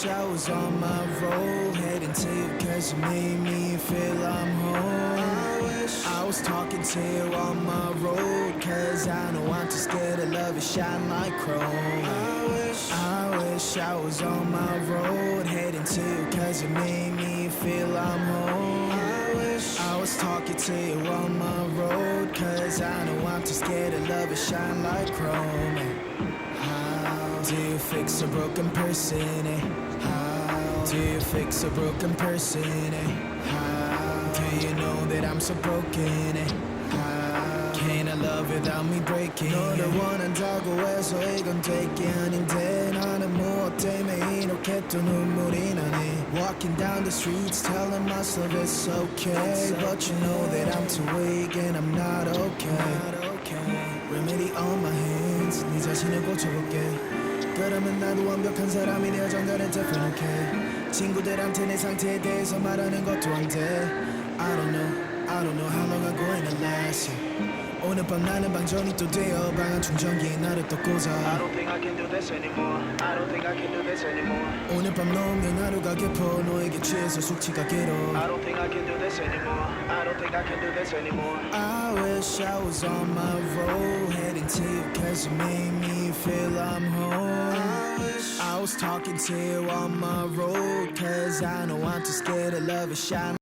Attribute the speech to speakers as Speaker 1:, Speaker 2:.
Speaker 1: wish I was on my road, heading to you cause you made me feel I'm home. I wish I was talking to you on my road, cause I know I'm too scared to love you shine like chrome. I wish I was on my road, heading to you cause you made me feel I'm home. I wish I was talking to you on my road, cause I know I'm too scared to love you shine like chrome. How do you fix a broken person? How do you fix a broken person? How do you know that I'm so broken? How can I love without me breaking? 너를 원한다고 해서 이건 될 게 아닌데 나는 무엇 때문에 이렇게 또 눈물이 나니. Walking down the streets telling myself it's okay, but you know that I'm too weak and I'm not okay. Remedy on my hands, 네 자신을 고쳐볼게. 그러면 나도 완벽한 사람이 되어 정갈한 definitely. 친구들한테 내 상태에 대해서 말하는 것도 안 돼. I don't know how long I'm going to last. 오늘 밤 나는 방전이 또 되어 방한 충전기에 나를 또 꽂아. I don't think I can do this anymore. I don't think I can do this anymore. 오늘 밤 넣으면 하루가 깊어 너에게 취해서 숙취가 길어. I don't think I can do this anymore. I don't think I can do this anymore. I wish I was on my road, heading to you cause you made me feel I'm home. I was talking to you on my road, cause I know I'm too scared to love you shine.